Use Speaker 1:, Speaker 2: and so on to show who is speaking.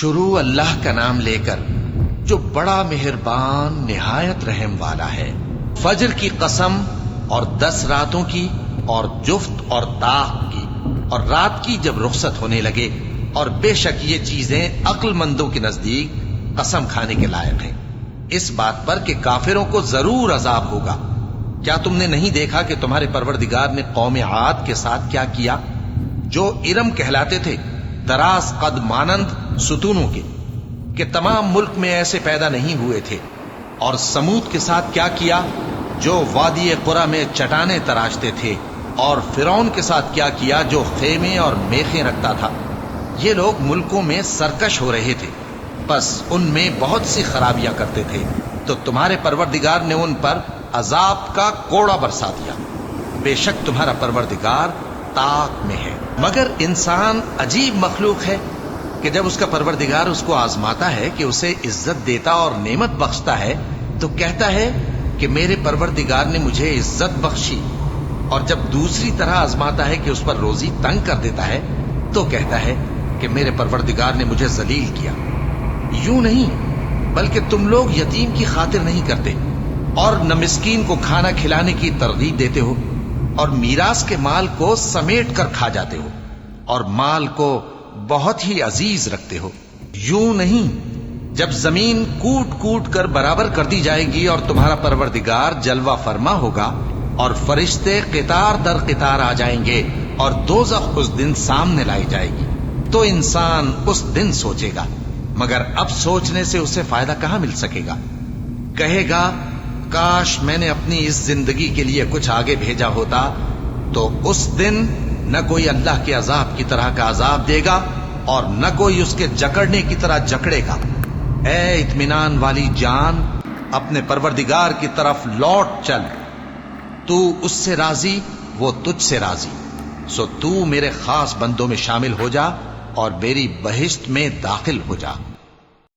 Speaker 1: شروع اللہ کا نام لے کر جو بڑا مہربان نہایت رحم والا ہے۔ فجر کی قسم اور 10 راتوں کی اور جفت اور طاق کی اور رات کی جب رخصت ہونے لگے، اور بے شک یہ چیزیں عقل مندوں کے نزدیک قسم کھانے کے لائق ہیں، اس بات پر کہ کافروں کو ضرور عذاب ہوگا۔ کیا تم نے نہیں دیکھا کہ تمہارے پروردگار نے قوم عاد کے ساتھ کیا کیا، جو ارم کہلاتے تھے، دراز قد مانند ستونوں کے، کہ تمام ملک میں ایسے پیدا نہیں ہوئے تھے؟ اور سمود کے ساتھ کیا کیا، جو وادی قرا میں چٹانیں تراشتے تھے؟ اور فرعون کے ساتھ کیا کیا، جو خیمے اور میخیں رکھتا تھا؟ یہ لوگ ملکوں میں سرکش ہو رہے تھے، بس ان میں بہت سی خرابیاں کرتے تھے، تو تمہارے پروردگار نے ان پر عذاب کا کوڑا برسا دیا۔ بے شک تمہارا پروردگار طاق میں ہے۔ مگر انسان عجیب مخلوق ہے کہ جب اس کا پروردگار اس کو آزماتا ہے کہ اسے عزت دیتا اور نعمت بخشتا ہے تو کہتا ہے کہ میرے پروردگار نے مجھے عزت بخشی، اور جب دوسری طرح آزماتا ہے کہ اس پر روزی تنگ کر دیتا ہے تو کہتا ہے کہ میرے پروردگار نے مجھے ذلیل کیا۔ یوں نہیں، بلکہ تم لوگ یتیم کی خاطر نہیں کرتے اور نہ مسکین کو کھانا کھلانے کی ترغیب دیتے ہو، اور میراث کے مال کو سمیٹ کر کھا جاتے ہو، اور مال کو بہت ہی عزیز رکھتے ہو۔ یوں نہیں، جب زمین کوٹ کوٹ کر برابر کر دی جائے گی اور تمہارا پروردگار جلوہ فرما ہوگا اور فرشتے قطار در قطار آ جائیں گے اور دوزخ اس دن سامنے لائی جائے گی، تو انسان اس دن سوچے گا، مگر اب سوچنے سے اسے فائدہ کہاں مل سکے گا؟ کہے گا کاش میں نے اپنی اس زندگی کے لیے کچھ آگے بھیجا ہوتا، تو اس دن نہ کوئی اللہ کے عذاب کی طرح کا عذاب دے گا اور نہ کوئی اس کے جکڑنے کی طرح جکڑے گا۔ اے اطمینان والی جان، اپنے پروردگار کی طرف لوٹ چل، تو اس سے راضی، وہ تجھ سے راضی، سو تو میرے خاص بندوں میں شامل ہو جا اور میری بہشت میں داخل ہو جا۔